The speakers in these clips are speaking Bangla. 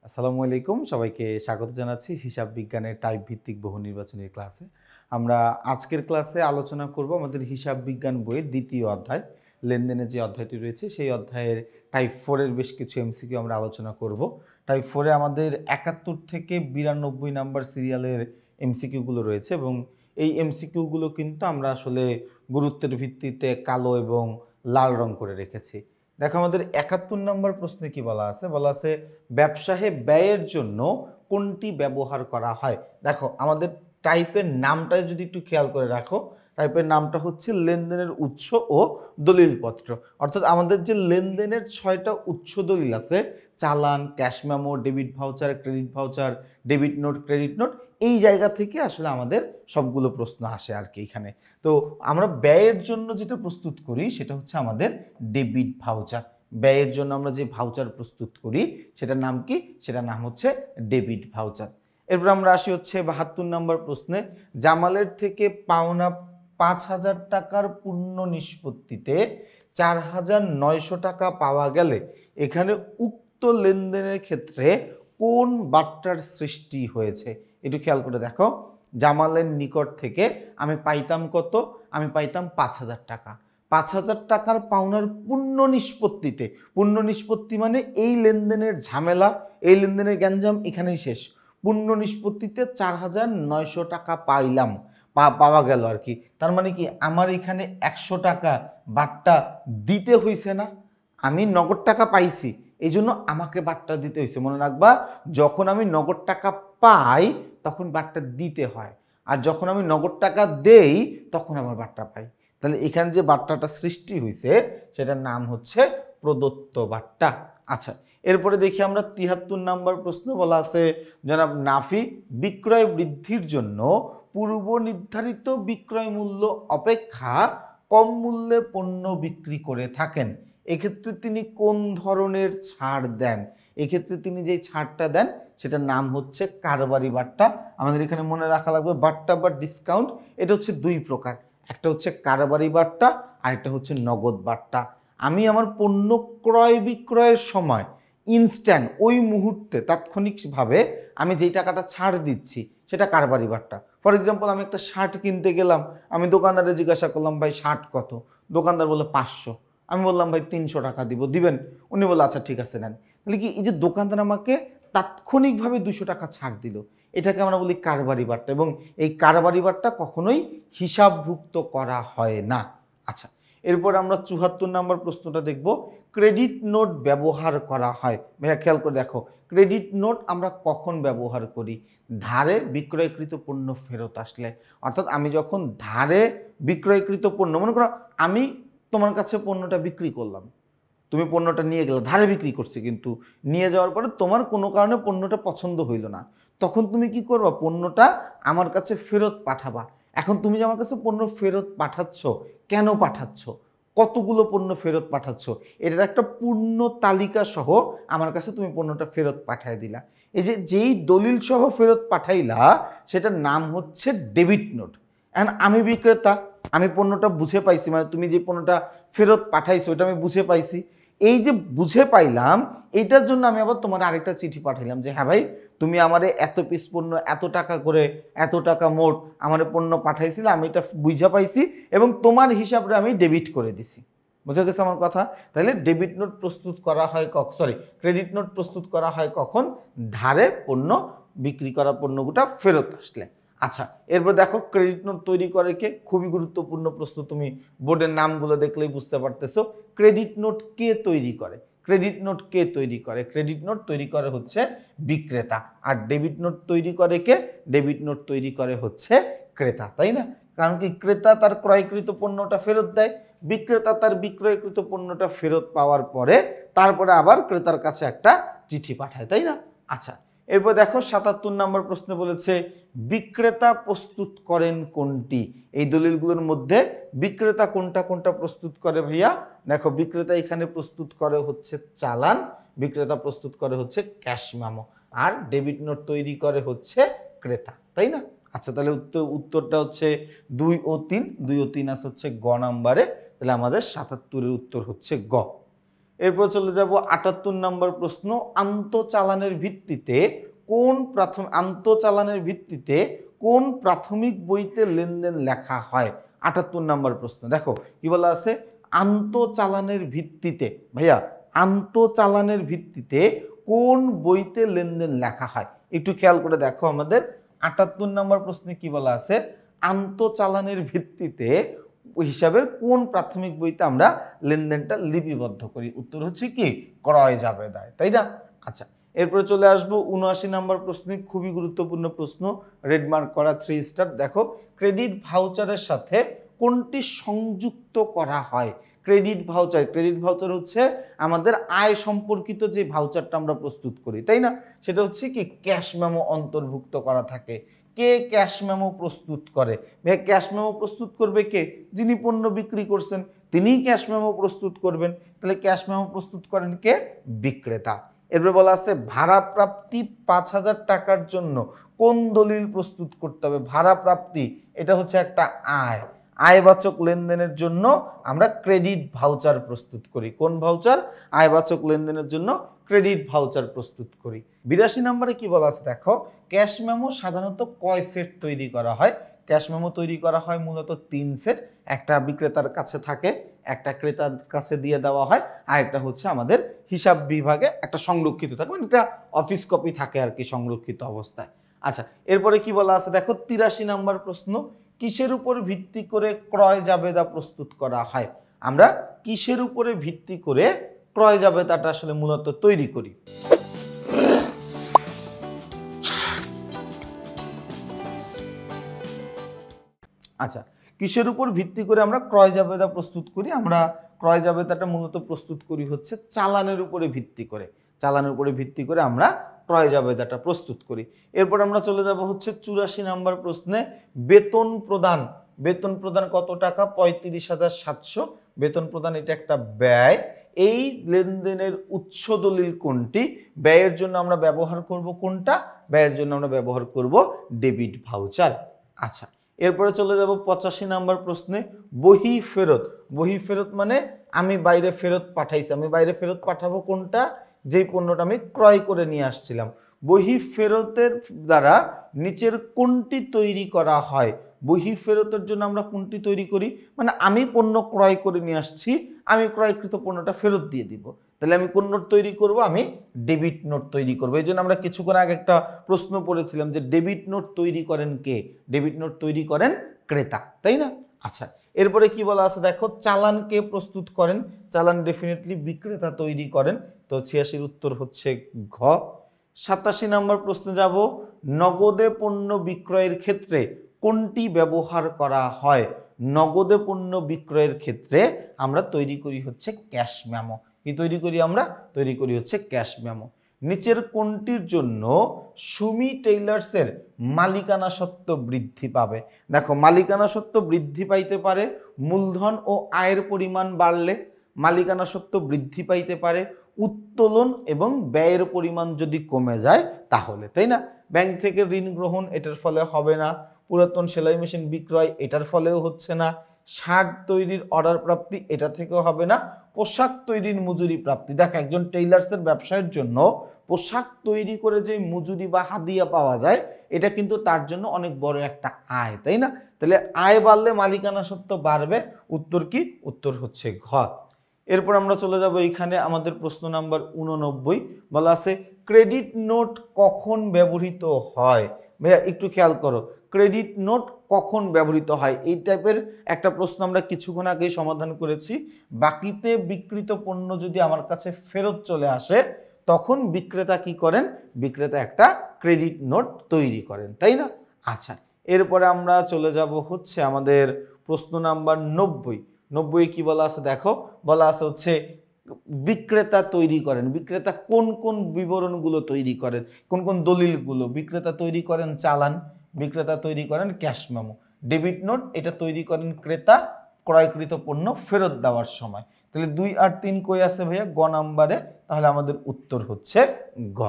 আসসালামু আলাইকুম, সবাইকে স্বাগত জানাচ্ছি হিসাব বিজ্ঞানের টাইপ ভিত্তিক বহু নির্বাচনী ক্লাসে। আমরা আজকের ক্লাসে আলোচনা করব আমাদের হিসাব বিজ্ঞান বইয়ের দ্বিতীয় অধ্যায়, লেনদেনের যে অধ্যায়টি রয়েছে সেই অধ্যায়ের টাইপ 4 এর বেশ কিছু এমসিকিউ আমরা আলোচনা করব। টাইপ 4 এ আমাদের 71 থেকে 92 নাম্বার সিরিয়ালের এমসিকিউগুলো রয়েছে এবং এই এমসিকিউগুলো কিন্তু আমরা আসলে গুরুত্বের ভিত্তিতে কালো এবং লাল রং করে রেখেছি। দেখো আমাদের 71 নম্বর প্রশ্নে কি বলা আছে, বলা আছে ব্যবসায়ে ব্যয়ের জন্য কোনটি ব্যবহার করা হয়। দেখো আমাদের টাইপের নামটা যদি একটু খেয়াল করে রাখো, টাইপের নামটা হচ্ছে লেনদেনের উৎস ও দলিলপত্র। অর্থাৎ আমাদের যে লেনদেনের 6টা উৎস দলিল আছে, চালান, cash memo, debit voucher, credit voucher, debit note, credit note, এই জায়গা থেকে আসলে আমাদের সবগুলো প্রশ্ন আসে আর কি এখানে। তো আমরা ব্যয়ের জন্য যেটা প্রস্তুত করি সেটা হচ্ছে আমাদের ডেবিট ভাউচার। ব্যয়ের জন্য আমরা যে ভাউচার প্রস্তুত করি সেটার নাম কি? সেটার নাম হচ্ছে ডেবিট ভাউচার। এরপর আমরা আসি হচ্ছে 72 নম্বর প্রশ্নে, জামালের থেকে পাওনা 5,000 টাকার পূর্ণ নিষ্পত্তিতে 4,900 টাকা পাওয়া গেলে এখানে উক্ত লেনদেনের ক্ষেত্রে কোন বাট্টার সৃষ্টি হয়েছে? একটু খেয়াল করে দেখো, জামালের নিকট থেকে আমি পাইতাম কত? আমি পাইতাম 5,000 টাকা। 5,000 টাকার পাওনার পূর্ণ নিষ্পত্তিতে, পূর্ণ নিষ্পত্তি মানে এই লেনদেনের ঝামেলা, এই লেনদেনের গ্যাঞ্জাম এখানেই শেষ। পূর্ণ নিষ্পত্তিতে 4,900 টাকা পাইলাম, পাওয়া গেল আর কি। তার মানে কি আমার এখানে 100 টাকা বাট্টা দিতে হইছে না? আমি নগদ টাকা পাইছি, এই জন্য আমাকে বাট্টা দিতে হয়েছে। মনে রাখবা, যখন আমি নগদ টাকা পাই তখন বাট্টা দিতে হয়, আর যখন আমি নগদ টাকা দেই তখন আমার বাট্টা পাই। তাহলে এখানে যে বাট্টাটা সৃষ্টি হয়েছে সেটার নাম হচ্ছে প্রদত্ত বাট্টা। আচ্ছা, এরপরে দেখি আমরা 73 নম্বর প্রশ্ন, বলা আছে জনাব নাফি বিক্রয় বৃদ্ধির জন্য পূর্ব নির্ধারিত বিক্রয় মূল্য অপেক্ষা কম মূল্যে পণ্য বিক্রি করে থাকেন। এক্ষেত্রে তিনি কোন ধরনের ছাড় দেন? এক্ষেত্রে তিনি যে ছাড়টা দেন সেটার নাম হচ্ছে কারবারি বাট্টা। আমাদের এখানে মনে রাখা লাগবে বাট্টা বা ডিসকাউন্ট এটা হচ্ছে দুই প্রকার, একটা হচ্ছে কারবারি বাট্টা আর একটা হচ্ছে নগদ বাট্টা। আমি আমার পণ্য ক্রয় বিক্রয়ের সময় ইনস্ট্যান্ট ওই মুহূর্তে তাৎক্ষণিকভাবে আমি যেই টাকাটা ছাড় দিচ্ছি সেটা কারবারি বাট্টা। ফর এক্সাম্পল, আমি একটা শার্ট কিনতে গেলাম, আমি দোকানদারে জিজ্ঞাসা করলাম ভাই শার্ট কত? দোকানদার বললো 500। আমি বললাম ভাই 300 টাকা দিব, দিবেন? উনি বললো আচ্ছা ঠিক আছে নেন। তাহলে কি এই যে দোকানদার আমাকে তাৎক্ষণিকভাবে 200 টাকা ছাড় দিল, এটাকে আমরা বলি কারবারি বাট্টা, এবং এই কারবারি বাট্টা কখনোই হিসাবভুক্ত করা হয় না। আচ্ছা, এরপর আমরা 74 নম্বর প্রশ্নটা দেখব, ক্রেডিট নোট ব্যবহার করা হয়। ভাইয়া খেয়াল করে দেখো, ক্রেডিট নোট আমরা কখন ব্যবহার করি? ধারে বিক্রয়কৃত পণ্য ফেরত আসলে। অর্থাৎ আমি যখন ধারে বিক্রয়কৃত পণ্য, মনে করো আমি তোমার কাছে পণ্যটা বিক্রি করলাম, তুমি পণ্যটা নিয়ে গেলে, ধারে বিক্রি করছি, কিন্তু নিয়ে যাওয়ার পরে তোমার কোনো কারণে পণ্যটা পছন্দ হইল না, তখন তুমি কি করবা? পণ্যটা আমার কাছে ফেরত পাঠাবা। এখন তুমি যে আমার কাছে পণ্য ফেরত পাঠাচ্ছ, কেন পাঠাচ্ছ, কতগুলো পণ্য ফেরত পাঠাচ্ছ, এটার একটা পূর্ণ তালিকা সহ আমার কাছে তুমি পণ্যটা ফেরত পাঠিয়ে দিলা। এই যে যেই দলিল সহ ফেরত পাঠাইলা সেটার নাম হচ্ছে ডেবিট নোট। এখন আমি বিক্রেতা, আমি পণ্যটা বুঝে পাইছি, মানে তুমি যে পণ্যটা ফেরত পাঠাইছো ওটা আমি বুঝে পাইছি। এই যে বুঝে পাইলাম, এইটার জন্য আমি আবার তোমার আরেকটা চিঠি পাঠাইলাম যে হ্যাঁ ভাই, তুমি আমারে এত পিস পণ্য এত টাকা করে, এত টাকা মোট আমার পণ্য পাঠাইছিলে, আমি এটা বুঝা পাইছি এবং তোমার হিসাবে আমি ডেবিট করে দিছি। বুঝা গেছে আমার কথা? তাহলে ডেবিট নোট প্রস্তুত করা হয় ক্রেডিট নোট প্রস্তুত করা হয় কখন? ধারে পণ্য বিক্রি করা পণ্যগুটা ফেরত আসলে। আচ্ছা, এরপর দেখো ক্রেডিট নোট তৈরি করে কে? খুবই গুরুত্বপূর্ণ প্রশ্ন, তুমি বোর্ডের নামগুলো দেখলেই বুঝতে পারতেছো। ক্রেডিট নোট কে তৈরি করে? ক্রেডিট নোট কে তৈরি করে? ক্রেডিট নোট তৈরি করে হচ্ছে বিক্রেতা। আর ডেবিট নোট তৈরি করে কে? ডেবিট নোট তৈরি করে হচ্ছে ক্রেতা, তাই না? কারণ কি, ক্রেতা তার ক্রয়কৃত পণ্যটা ফেরত দেয়, বিক্রেতা তার বিক্রয়কৃত পণ্যটা ফেরত পাওয়ার পরে তারপরে আবার ক্রেতার কাছে একটা চিঠি পাঠায়, তাই না? আচ্ছা, এরপর দেখো 77 নম্বর প্রশ্নে বলেছে বিক্রেতা প্রস্তুত করেন কোনটি? এই দলিলগুলোর মধ্যে বিক্রেতা কোনটা কোনটা প্রস্তুত করে ভাইয়া? দেখো, বিক্রেতা এখানে প্রস্তুত করে হচ্ছে চালান, বিক্রেতা প্রস্তুত করে হচ্ছে ক্যাশ মেমো, আর ডেবিট নোট তৈরি করে হচ্ছে ক্রেতা, তাই না? আচ্ছা, তাহলে উত্তরটা হচ্ছে 2 ও 3, 2 ও 3 আছে হচ্ছে গ নাম্বারে। তাহলে আমাদের 77-এর উত্তর হচ্ছে গ। এরপর চলে যাব ৭৮ নম্বর প্রশ্ন, আন্তঃচালানের ভিত্তিতে কোন প্রাথমিক বইতে লেনদেন লেখা হয়? ৭৮ নম্বর প্রশ্ন। দেখো কি বলা আছে, আন্তঃচালানের ভিত্তিতে। ভাইয়া আন্তঃচালানের ভিত্তিতে কোন বইতে লেনদেন লেখা হয়? একটু খেয়াল করে দেখো, আমাদের ৭৮ নম্বর প্রশ্নে কি বলা আছে, আন্তঃচালানের ভিত্তিতে হিসাবে কোন প্রাথমিক বইতে আমরা লেনদেনটা লিপিবদ্ধ করি? উত্তর হচ্ছে কি, ক্রয় জাবেদায়, তাই না? আচ্ছা, এরপরে চলে আসবো ৭৯ নম্বর প্রশ্নে, খুবই গুরুত্বপূর্ণ প্রশ্ন, রেডমার্ক করা 3 স্টার। দেখো, ক্রেডিট ভাউচারের সাথে কোনটি সংযুক্ত করা হয়? ক্রেডিট ভাউচার হচ্ছে আমাদের আয় সম্পর্কিত যে ভাউচারটা আমরা প্রস্তুত করি, তাই না? সেটা হচ্ছে কি, ক্যাশ মেমো অন্তর্ভুক্ত করা থাকে। কে ক্যাশ মেমো প্রস্তুত করে? ভাই ক্যাশ মেমো প্রস্তুত করবে কে? যিনি পণ্য বিক্রি করছেন তিনিই ক্যাশ মেমো প্রস্তুত করবেন। তাহলে ক্যাশ মেমো প্রস্তুত করেন কে? বিক্রেতা। এরপরে বলা আছে ভাড়া প্রাপ্তি ৫,০০০ টাকার জন্য কোন দলিল প্রস্তুত করতে হবে? ভাড়া প্রাপ্তি এটা হচ্ছে একটা আয়বাচক লেনদেনের জন্য আমরা ক্রেডিট ভাউচার প্রস্তুত করি। কোন ভাউচার? আয়বাচক লেনদেনের জন্য ক্রেডিট ভাউচার প্রস্তুত করি। ৮২ নম্বরে কি বলা আছে দেখো, ক্যাশ মেমো সাধারণত কয় সেট তৈরি করা হয়? ক্যাশ মেমো তৈরি করা হয় মূলত 3 সেট। একটা বিক্রেতার কাছে থাকে, একটা ক্রেতার কাছে দিয়ে দেওয়া হয়, আর একটা হচ্ছে আমাদের হিসাব বিভাগে একটা সংরক্ষিত থাকে, মানে একটা অফিস কপি থাকে আর কি, সংরক্ষিত অবস্থায়। আচ্ছা, এরপরে কি বলা আছে দেখো, ৮৩ নম্বর প্রশ্ন, কিসের উপর ভিত্তি করে ক্রয় জাবেদা প্রস্তুত করা হয়? আমরা কিসের উপরে ভিত্তি করে ক্রয় জাবেদাটা আসলে মূলত তৈরি করি? আচ্ছা, কিসের উপর ভিত্তি করে আমরা ক্রয় জাবেদা প্রস্তুত করি? আমরা ক্রয় জাবেদাটা মূলত প্রস্তুত করি হচ্ছে চালানের উপরে ভিত্তি করে। চালানের উপরে ভিত্তি করে আমরা ক্রয় জাবেদাটা প্রস্তুত করি। এরপর আমরা চলে যাব হচ্ছে ৮৪ নম্বর প্রশ্নে, বেতন প্রদান কত টাকা? ৩৫,৭০০। বেতন প্রদান এটা একটা ব্যয়। এই লেনদেনের উৎস দলিল কোনটি? ব্যয়ের জন্য আমরা ব্যবহার করব কোনটা? ব্যয়ের জন্য আমরা ব্যবহার করব ডেবিট ভাউচার। আচ্ছা, এরপরে চলে যাব ৮৫ নম্বর প্রশ্নে, বহি ফেরত মানে আমি বাইরে ফেরত পাঠাইছি। আমি বাইরে ফেরত পাঠাবো কোনটা? যেই পণ্যটা আমি ক্রয় করে নিয়ে আসছিলাম। বহি ফেরতের দ্বারা নিচের কোনটি তৈরি করা হয়? বহি ফেরতের জন্য আমরা কোনটি তৈরি করি? মানে আমি পণ্য ক্রয় করে নিয়ে আসছি, আমি ক্রয়কৃত পণ্যটা ফেরত দিয়ে দিব। তাহলে আমি কোন নোট তৈরি করব? আমি ডেবিট নোট তৈরি করব। এই জন্য আমরা কিছুক্ষণ আগে একটা প্রশ্ন পড়েছিলাম যে ডেবিট নোট তৈরি করেন কে? ডেবিট নোট তৈরি করেন ক্রেতা, তাই না? আচ্ছা, এরপরে কি বলা আছে দেখো, চালান কে প্রস্তুত করেন? চালান ডেফিনেটলি বিক্রেতা তৈরি করেন। তো ৮৬ উত্তর হচ্ছে ঘ। ৮৭ নম্বর প্রশ্নে যাব, নগদে পণ্য বিক্রয়ের ক্ষেত্রে কোনটি ব্যবহার করা হয়? নগদে পণ্য বিক্রয়ের ক্ষেত্রে আমরা তৈরি করি হচ্ছে ক্যাশ মেমো। কি তৈরি করি? আমরা তৈরি করি হচ্ছে ক্যাশ মেমো। নিচের কোনটির জন্য সুমি টেইলার্সের মালিকানা সত্ত্ব বৃদ্ধি পাবে? দেখো, মালিকানা সত্ত্ব বৃদ্ধি পাইতে পারে মূলধন ও আয়ের পরিমাণ বাড়লে, মালিকানা সত্ত্ব বৃদ্ধি পাইতে পারে উত্তোলন এবং ব্যয়ের পরিমাণ যদি কমে যায় তাহলে, তাই না? ব্যাংক থেকে ঋণ গ্রহণ এটার ফলে হবে না, পুরাতন সেলাই মেশিন বিক্রয় এটার ফলেও হচ্ছে না, শার্ট তৈরির অর্ডার প্রাপ্তি এটা থেকেও হবে না, পোশাক তৈরির মজুরি প্রাপ্তি। দেখ, একজন টেইলার্সের ব্যবসায়ের জন্য পোশাক তৈরি করে যে মজুরি বা হাদিয়া পাওয়া যায় এটা কিন্তু তার জন্য অনেক বড় একটা আয়, তাই না? তাহলে আয় বাড়লে মালিকানা সত্ত্ব বাড়বে। উত্তর কি? উত্তর হচ্ছে ঘ। এরপর আমরা চলে যাব এইখানে আমাদের প্রশ্ন নাম্বার 89, বলা আছে ক্রেডিট নোট কখন ব্যবহৃত হয়? ভাইয়া একটু খেয়াল করো, ক্রেডিট নোট কখন ব্যবহৃত হয়? এই টাইপের একটা প্রশ্ন আমরা কিছুক্ষণ আগেই সমাধান করেছি। বাকিতে বিক্রিত পণ্য যদি আমার কাছে ফেরত চলে আসে তখন বিক্রেতা কি করেন? বিক্রেতা একটা ক্রেডিট নোট তৈরি করেন, তাই না? আচ্ছা, এরপরে আমরা চলে যাব হচ্ছে আমাদের প্রশ্ন নাম্বার 90 কি বলা আছে দেখো, বলা আছে হচ্ছে বিক্রেতা তৈরি করেন। বিক্রেতা কোন কোন বিবরণগুলো তৈরি করেন? কোন কোন দলিলগুলো? বিক্রেতা তৈরি করেন চালান, বিক্রেতা তৈরি করেন ক্যাশ মেমো, ডেবিট নোট এটা তৈরি করেন ক্রেতা ক্রয়কৃত পণ্য ফেরত দেওয়ার সময়। তাহলে 2 আর 3 কই আছে ভাইয়া? গ নাম্বারে। তাহলে আমাদের উত্তর হচ্ছে গ।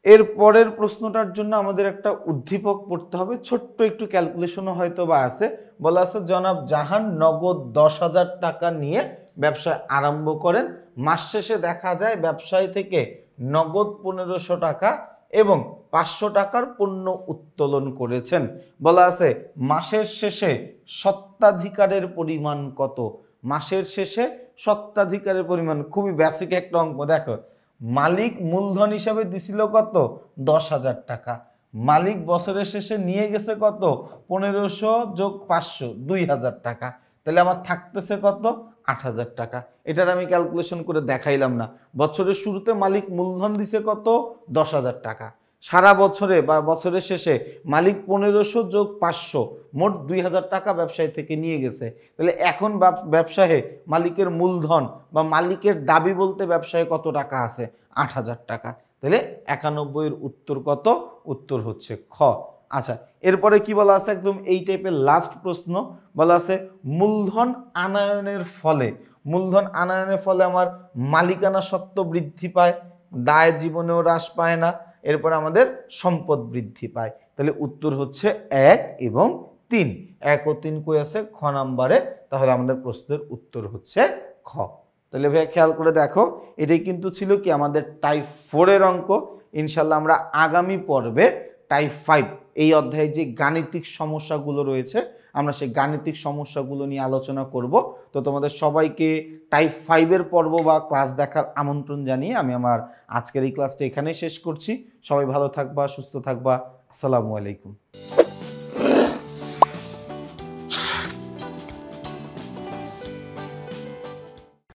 এর পরের প্রশ্নটার জন্য আমাদের একটা উদ্দীপক পড়তে হবে, ছোট্ট একটু ক্যালকুলেশনও হয়তো বা আছে। বলা আছে জনাব জাহান নগদ 10,000 টাকা নিয়ে ব্যবসা আরম্ভ করেন। মাস শেষে দেখা যায় ব্যবসায়ী থেকে নগদ 1500 টাকা এবং 500 টাকার পণ্য উত্তোলন করেছেন। বলা আছে মাসের শেষে স্বত্বাধিকারের পরিমাণ কত? মাসের শেষে স্বত্বাধিকারের পরিমাণ খুবই বেসিক একটা অঙ্ক। দেখো, মালিক মূলধন হিসাবে দিছিল কত? 10,000 টাকা। মালিক বছরের শেষে নিয়ে গেছে কত? 1500 যোগ 500, 2000 টাকা। তাহলে আমার থাকতেছে কত? 8,000 টাকা। এটার আমি ক্যালকুলেশন করে দেখাইলাম না। বছরের শুরুতে মালিক মূলধন দিছে কত? 10,000 টাকা। সারা বছরে বা বছরের শেষে মালিক 1500 যোগ 500, মোট 2000 টাকা ব্যবসায়ী থেকে নিয়ে গেছে। তাহলে এখন ব্যবসায়ে মালিকের মূলধন বা মালিকের দাবি বলতে ব্যবসায়ে কত টাকা আছে? 8,000 টাকা। তাহলে 91 এর উত্তর কত? উত্তর হচ্ছে খ। আচ্ছা, এরপরে কি বলা আছে? একদম এই টাইপের লাস্ট প্রশ্ন বলা আছে মূলধন আনয়নের ফলে, মূলধন আনয়নের ফলে আমার মালিকানা সত্ত্ব বৃদ্ধি পায়, দায় জীবনেও হ্রাস পায় না, এরপর আমাদের সম্পদ বৃদ্ধি পায়। তাহলে উত্তর হচ্ছে 1 এবং 3। 1 ও 3 কই আছে? খ নাম্বারে। তাহলে আমাদের প্রশ্নের উত্তর হচ্ছে খ। তাহলে ভাইয়া খেয়াল করে দেখো, এটাই কিন্তু ছিল কি আমাদের টাইপ 4 এর অঙ্ক। ইনশাল্লাহ আমরা আগামী পর্বে টাইপ 5 এই অধ্যায়ে যে গাণিতিক সমস্যাগুলো রয়েছে আমরা সেই গাণিতিক সমস্যাগুলো নিয়ে আলোচনা করব। তো তোমাদের সবাইকে টাইপ 5 এর পর্ব বা ক্লাস দেখার আমন্ত্রণ জানিয়ে আমি আমার আজকের এই ক্লাসটা এখানেই শেষ করছি। সবাই ভালো থাকবা, সুস্থ থাকবা। আসসালামু আলাইকুম।